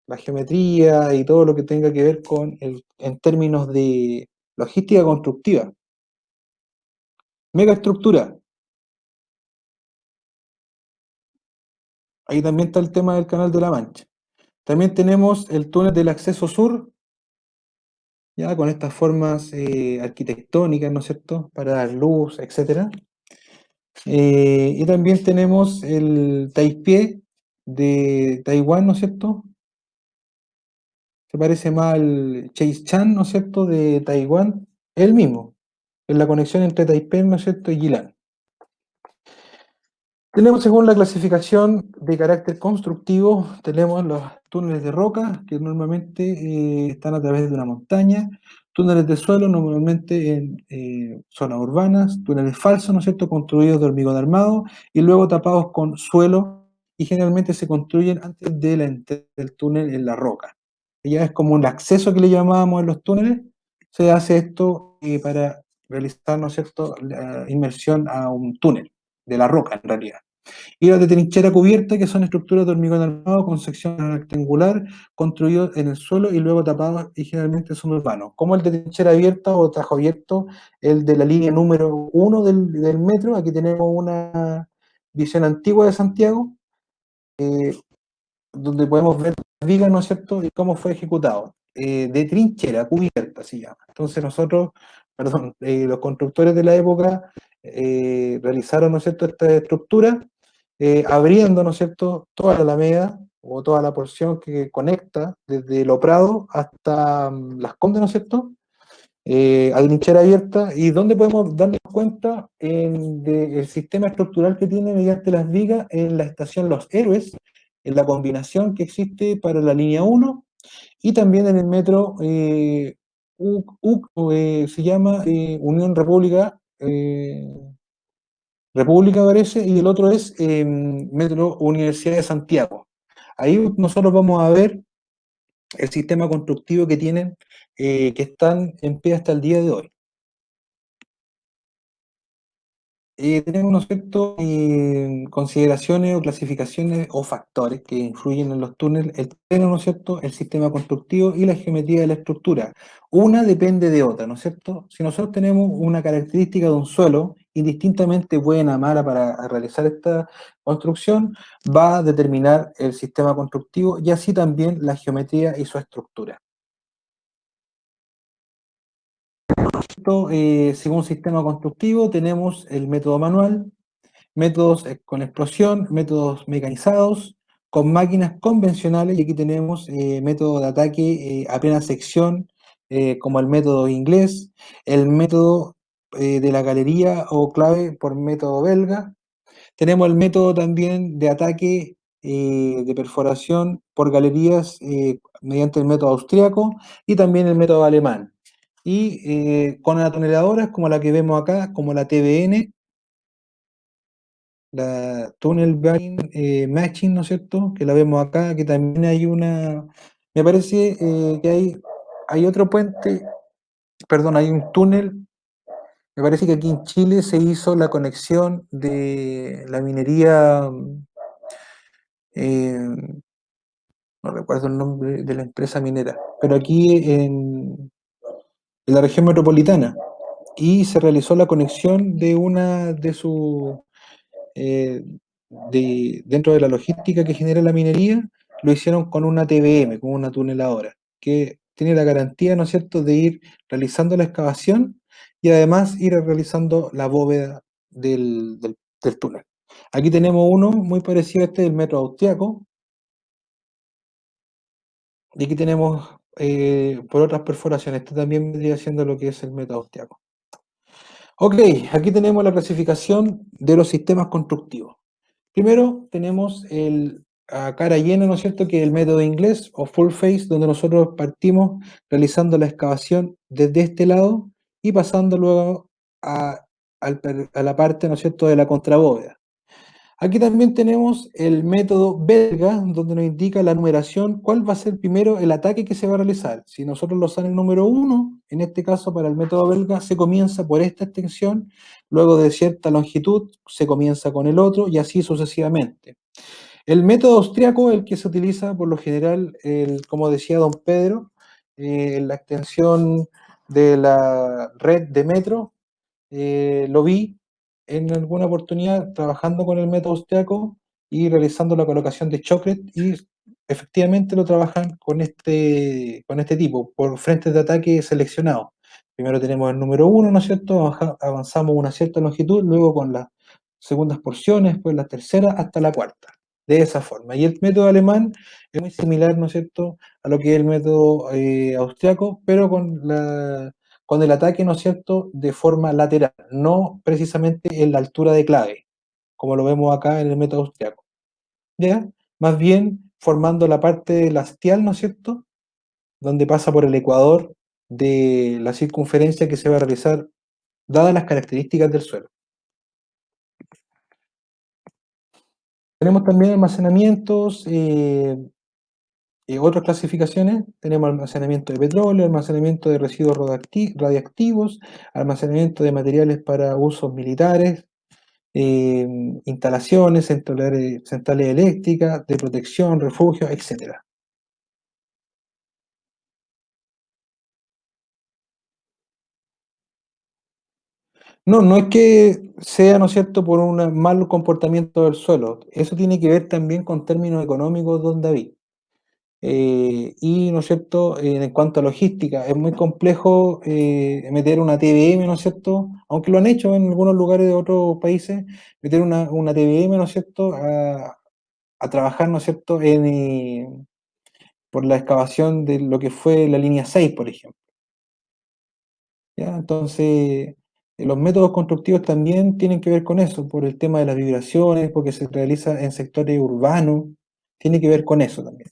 la geometría y todo lo que tenga que ver con en términos de logística constructiva. Megaestructura. Ahí también está el tema del Canal de la Mancha. También tenemos el túnel del acceso sur, ya con estas formas arquitectónicas, ¿no es cierto?, para dar luz, etc. Y también tenemos el Taipei de Taiwán, ¿no es cierto? Se parece más al Chan, ¿no es cierto?, de Taiwán, el mismo, en la conexión entre Taipei, ¿no es cierto?, y Yilan. Tenemos, según la clasificación de carácter constructivo, tenemos los túneles de roca, que normalmente están a través de una montaña, túneles de suelo, normalmente en zonas urbanas, túneles falsos, ¿no es cierto?, construidos de hormigón armado, y luego tapados con suelo, y generalmente se construyen antes de la entrada del túnel en la roca. ya es como un acceso que le llamábamos en los túneles, se hace esto para realizar, ¿no es cierto?, la inmersión a un túnel de la roca en realidad. Y las de trinchera cubierta, que son estructuras de hormigón armado con sección rectangular, construidos en el suelo y luego tapados y generalmente son urbanos. Como el de trinchera abierta o trajo abierto, el de la línea número 1 del metro, aquí tenemos una visión antigua de Santiago, donde podemos ver las vigas, ¿no es cierto?, y cómo fue ejecutado. De trinchera cubierta se llama. Entonces nosotros, perdón, los constructores de la época realizaron, ¿no es cierto?, esta estructura, abriendo, ¿no es cierto?, toda la alameda o toda la porción que conecta desde Lo Prado hasta Las Condes, ¿no es cierto?, a trinchera abierta, y donde podemos darnos cuenta del sistema estructural que tiene mediante las vigas en la estación Los Héroes, en la combinación que existe para la línea 1 y también en el metro se llama Unión República, República parece, y el otro es Metro Universidad de Santiago. Ahí nosotros vamos a ver el sistema constructivo que tienen, que están en pie hasta el día de hoy. Tenemos, ¿no es cierto?, consideraciones o clasificaciones o factores que influyen en los túneles, el terreno, ¿no es cierto?, el sistema constructivo y la geometría de la estructura. Una depende de otra, ¿no es cierto? Si nosotros tenemos una característica de un suelo, indistintamente buena o mala para realizar esta construcción, va a determinar el sistema constructivo y así también la geometría y su estructura. Según sistema constructivo, tenemos el método manual, métodos con explosión, métodos mecanizados, con máquinas convencionales, y aquí tenemos método de ataque a plena sección, como el método inglés, el método de la galería o clave por método belga. Tenemos el método también de ataque de perforación por galerías mediante el método austriaco y también el método alemán. Y con atoneladoras como la que vemos acá, como la TBN, la Tunnel Bearing Machine, ¿no es cierto?, que la vemos acá, que también hay una, me parece que hay otro puente, perdón, hay un túnel, me parece que aquí en Chile se hizo la conexión de la minería, eh, no recuerdo el nombre de la empresa minera, pero aquí en la región metropolitana, y se realizó la conexión de una de sus eh, dentro de la logística que genera la minería, lo hicieron con una TBM, con una tuneladora, que tiene la garantía, ¿no es cierto?, de ir realizando la excavación y además ir realizando la bóveda del túnel. Aquí tenemos uno muy parecido a este del metro austriaco, y aquí tenemos por otras perforaciones. Este también vendría siendo lo que es el metro austriaco. Ok, aquí tenemos la clasificación de los sistemas constructivos. Primero tenemos a cara llena, ¿no es cierto?, que es el método inglés o full face, donde nosotros partimos realizando la excavación desde este lado y pasando luego a la parte, ¿no es cierto?, de la contrabóveda. Aquí también tenemos el método belga, donde nos indica la numeración, cuál va a ser primero el ataque que se va a realizar. Si nosotros lo usamos el número 1, en este caso para el método belga, se comienza por esta extensión, luego de cierta longitud se comienza con el otro y así sucesivamente. El método austriaco, el que se utiliza por lo general, como decía don Pedro, la extensión de la red de metro, lo vi en alguna oportunidad trabajando con el método austriaco y realizando la colocación de choclet, y efectivamente lo trabajan con este tipo, por frentes de ataque seleccionados. Primero tenemos el número 1, ¿no es cierto? Avanzamos una cierta longitud, luego con las segundas porciones, después la tercera, hasta la cuarta. De esa forma. Y el método alemán es muy similar, ¿no es cierto?, a lo que es el método austriaco, pero con el ataque, ¿no es cierto?, de forma lateral, no precisamente en la altura de clave, como lo vemos acá en el método austriaco. ¿Ya? Más bien formando la parte del hastial, ¿no es cierto?, donde pasa por el ecuador de la circunferencia que se va a realizar, dadas las características del suelo. Tenemos también almacenamientos Otras clasificaciones, tenemos almacenamiento de petróleo, almacenamiento de residuos radiactivos, almacenamiento de materiales para usos militares, eh, instalaciones, centrales eléctricas, de protección, refugios, etcétera. No, no es que sea, ¿no es cierto?, por un mal comportamiento del suelo. Eso tiene que ver también con términos económicos, don David. Y, ¿no es cierto?, en cuanto a logística, es muy complejo meter una TBM, ¿no es cierto?, aunque lo han hecho en algunos lugares de otros países, meter una TBM, ¿no es cierto?, a trabajar, ¿no es cierto?, por la excavación de lo que fue la línea 6, por ejemplo. ¿Ya? Entonces, los métodos constructivos también tienen que ver con eso, por el tema de las vibraciones, porque se realiza en sectores urbanos, tiene que ver con eso también.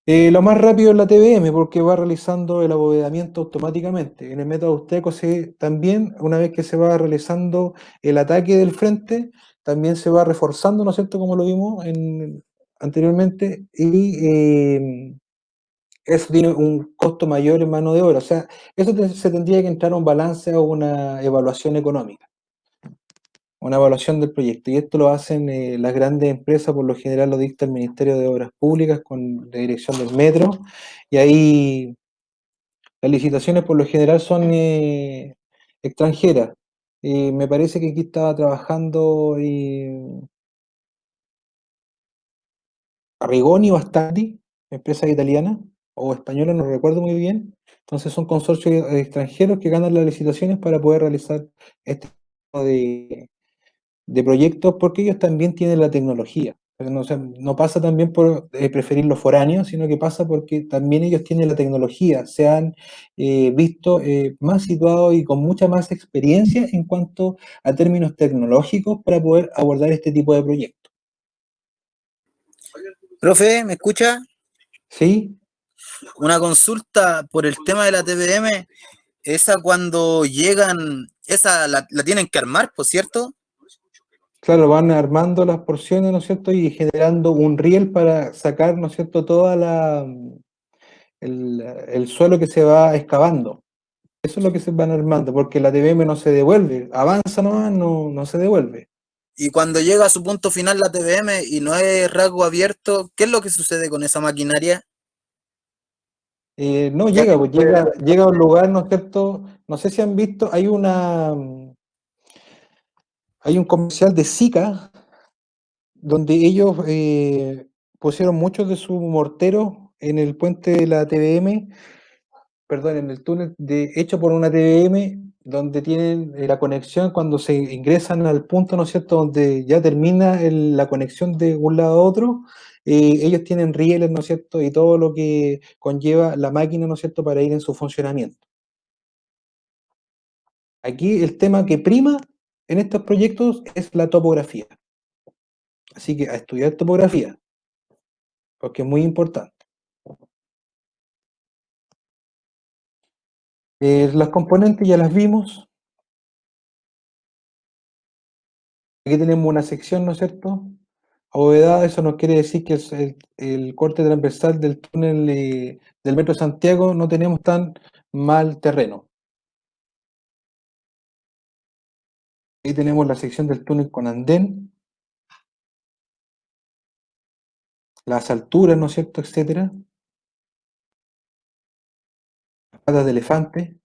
Lo más rápido es la TBM, porque va realizando el abovedamiento automáticamente. En el método austriaco también, una vez que se va realizando el ataque del frente, también se va reforzando, ¿no es cierto?, como lo vimos anteriormente, y eso tiene un costo mayor en mano de obra. O sea, se tendría que entrar a un balance o una evaluación económica, una evaluación del proyecto. Y esto lo hacen las grandes empresas, por lo general lo dicta el Ministerio de Obras Públicas con la dirección del metro. Y ahí las licitaciones por lo general son extranjeras. Me parece que aquí estaba trabajando Arrigoni o Astardi, empresa italiana o española, no recuerdo muy bien. Entonces son consorcios extranjeros que ganan las licitaciones para poder realizar este tipo de proyectos, porque ellos también tienen la tecnología. Pero no, o sea, no pasa también por preferir los foráneos, sino que pasa porque también ellos tienen la tecnología, se han visto más situados y con mucha más experiencia en cuanto a términos tecnológicos para poder abordar este tipo de proyectos.
Profe, ¿me escucha?
¿Sí?
Una consulta por el tema de la TPM, esa cuando llegan, esa la tienen que armar, ¿por cierto?
Claro, van armando las porciones, ¿no es cierto? Y generando un riel para sacar, ¿no es cierto?, el suelo que se va excavando. Eso es lo que se van armando, porque la TBM no se devuelve, avanza nomás, no se devuelve.
Y cuando llega a su punto final la TPM y no es rasgo abierto, ¿qué es lo que sucede con esa maquinaria?
No
Ya
llega, pues llega a un lugar, ¿no es cierto? No sé si han visto, hay un comercial de Sika donde ellos pusieron muchos de sus morteros en el puente de la TBM, perdón, en el túnel hecho por una TBM, donde tienen la conexión cuando se ingresan al punto, ¿no es cierto?, donde ya termina la conexión de un lado a otro, ellos tienen rieles, ¿no es cierto?, y todo lo que conlleva la máquina, ¿no es cierto?, para ir en su funcionamiento. Aquí el tema que prima en estos proyectos es la topografía. Así que a estudiar topografía, porque es muy importante. Las componentes ya las vimos. Aquí tenemos una sección, ¿no es cierto? Abovedada, eso nos quiere decir que es el corte transversal del túnel del Metro de Santiago, no tenemos tan mal terreno. Ahí tenemos la sección del túnel con andén, las alturas, ¿no es cierto?, etcétera. Patas de elefante.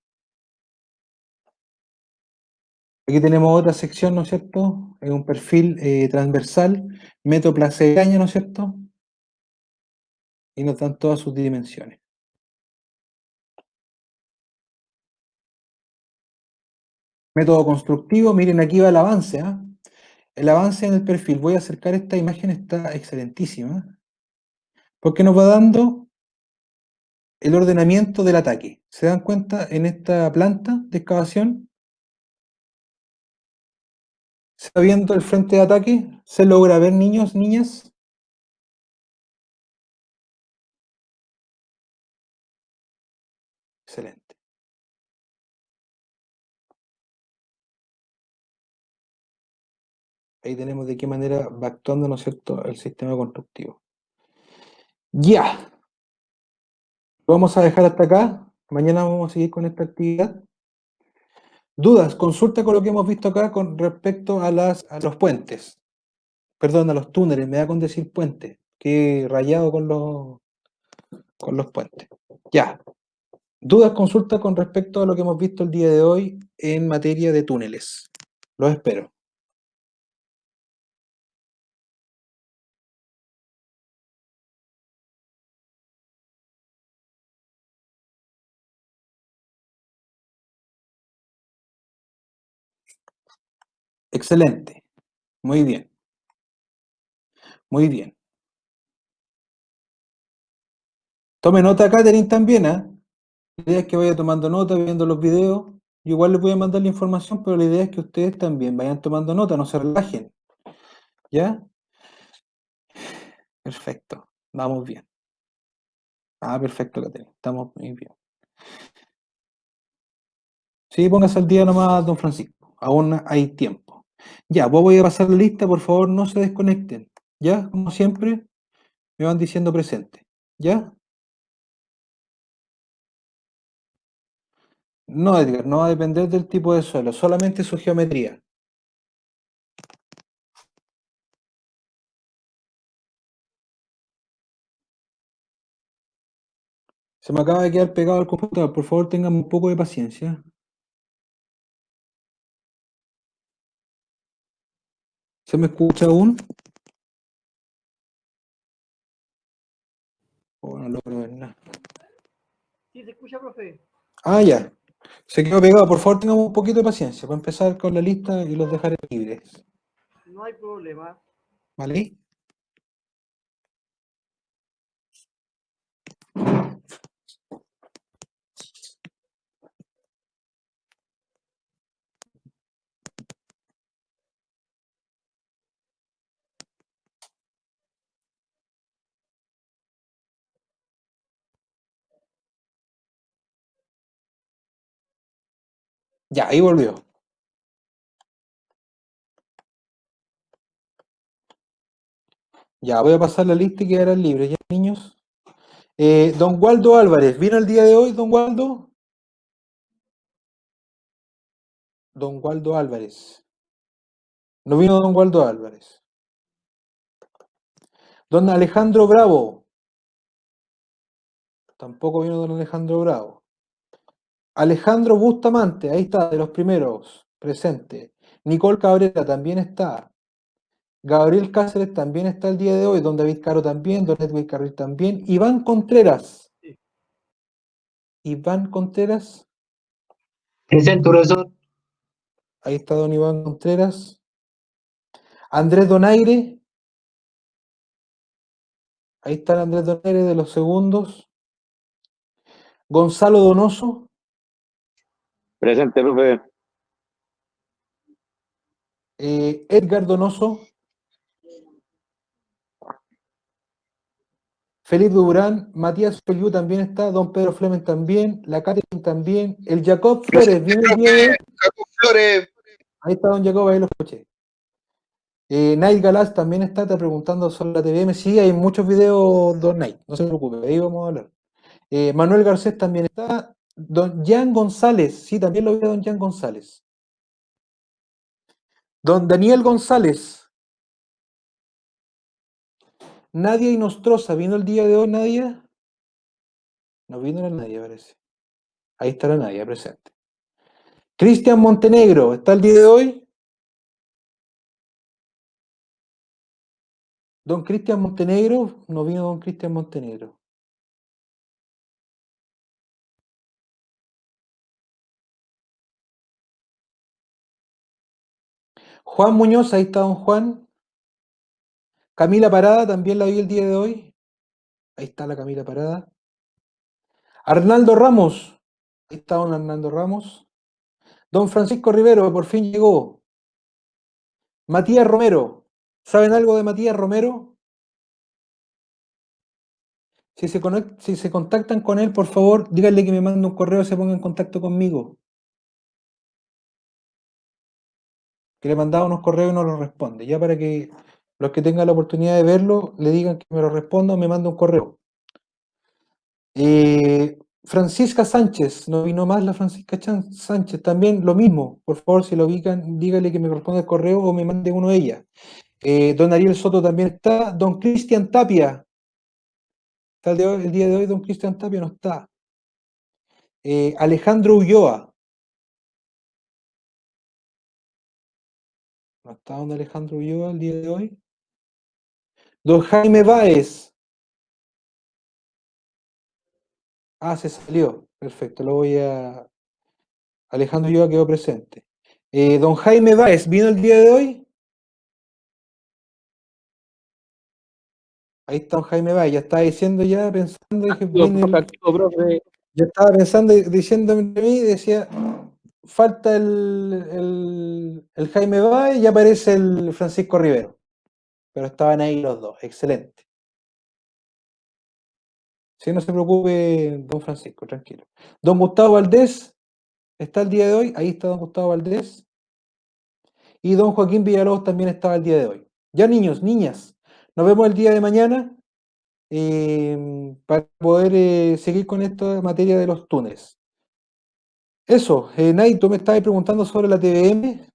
Aquí tenemos otra sección, ¿no es cierto? Es un perfil transversal, metro Plaza de Gaña, ¿no es cierto? Y nos dan todas sus dimensiones. Método constructivo, miren, aquí va el avance, ¿ah? El avance en el perfil. Voy a acercar esta imagen, está excelentísima, porque nos va dando el ordenamiento del ataque. ¿Se dan cuenta en esta planta de excavación? ¿Se está viendo el frente de ataque? ¿Se logra ver, niños, niñas? Excelente. Ahí tenemos de qué manera va actuando, ¿no es cierto?, el sistema constructivo. Ya, lo vamos a dejar hasta acá. Mañana vamos a seguir con esta actividad. Dudas, consulta con lo que hemos visto acá con respecto a los puentes. Perdón, a los túneles, me da con decir puente, que he rayado con los puentes. Ya. Dudas, consulta con respecto a lo que hemos visto el día de hoy en materia de túneles. Los espero. Excelente. Muy bien. Muy bien. Tome nota, Catherine, también, ¿ah? La idea es que vaya tomando nota, viendo los videos. Yo igual les voy a mandar la información, pero la idea es que ustedes también vayan tomando nota, no se relajen. ¿Ya? Perfecto. Vamos bien. Ah, perfecto, Catherine. Estamos muy bien. Sí, póngase al día nomás, don Francisco. Aún hay tiempo. Ya, vos voy a pasar la lista, por favor, no se desconecten. ¿Ya? Como siempre, me van diciendo presente. ¿Ya? No, Edgar, no va a depender del tipo de suelo, solamente su geometría. Se me acaba de quedar pegado al computador, por favor, tengan un poco de paciencia. ¿Se me escucha aún? Oh, no logro ver nada.
Sí, se escucha, profe.
Ah, ya. Se quedó pegado. Por favor, tengamos un poquito de paciencia para empezar con la lista y los dejaré libres.
No hay problema.
¿Vale? Ya, ahí volvió. Ya, voy a pasar la lista y quedarán libres, ¿ya, niños? Don Waldo Álvarez, ¿vino el día de hoy, don Waldo? Don Waldo Álvarez. No vino don Waldo Álvarez. Don Alejandro Bravo. Tampoco vino don Alejandro Bravo. Alejandro Bustamante, ahí está, de los primeros, presente. Nicole Cabrera también está. Gabriel Cáceres también está el día de hoy. Don David Caro también. Don Edwin Carril también. Iván Contreras.
Sí.
Iván Contreras.
Presente, profesor.
Ahí está don Iván Contreras. Andrés Donaire. Ahí está el Andrés Donaire de los segundos. Gonzalo Donoso.
Presente, profe.
Edgar Donoso. Felipe Durán. Matías Feliu también está. Don Pedro Flemen también. La Catherine también. El Jacob Flores. ¿Viene el día de hoy?
Jacob Flores.
Ahí está don Jacob, ahí lo escuché. Night Galás también está preguntando sobre la TVM. Sí, hay muchos videos, don Night, no se preocupe, ahí vamos a hablar. Manuel Garcés también está. Don Jan González, sí, también lo vi a don Jan González. Don Daniel González. Nadia Inostroza, ¿vino el día de hoy, Nadia? No vino la Nadia, parece. Ahí está la Nadia presente. Cristian Montenegro, ¿está el día de hoy? Don Cristian Montenegro, no vino don Cristian Montenegro. Juan Muñoz, ahí está don Juan. Camila Parada, también la vi el día de hoy. Ahí está la Camila Parada. Arnaldo Ramos. Ahí está don Arnaldo Ramos. Don Francisco Rivero, por fin llegó. Matías Romero. ¿Saben algo de Matías Romero? Si se contactan con él, por favor, díganle que me mande un correo y se ponga en contacto conmigo. Que le mandaba unos correos y no los responde. Ya para que los que tengan la oportunidad de verlo, le digan que me lo responda o me mande un correo. Francisca Sánchez, no vino más la Francisca Sánchez, también lo mismo. Por favor, si lo ubican, dígale que me responda el correo o me mande uno de ella. Don Ariel Soto también está. Don Cristian Tapia. Está el día de hoy, don Cristian Tapia no está. Alejandro Ulloa. ¿No está don Alejandro Ulloa el día de hoy? Don Jaime Báez. Ah, se salió. Perfecto, lo voy a... Alejandro Ulloa quedó presente. Don Jaime Báez, ¿vino el día de hoy? Ahí está don Jaime Báez, ya estaba diciendo ya, pensando, dije,
Profe.
ya estaba pensando, diciéndome a mí, decía, falta el Jaime Báez y aparece el Francisco Rivero. Pero estaban ahí los dos, excelente. Sí, no se preocupe, don Francisco, tranquilo. Don Gustavo Valdés, ¿está el día de hoy? Ahí está don Gustavo Valdés. Y don Joaquín Villalobos también estaba el día de hoy. Ya niños, niñas, nos vemos el día de mañana para poder seguir con esta materia de los túneles. Eso, Nay, tú me estabas preguntando sobre la TVM.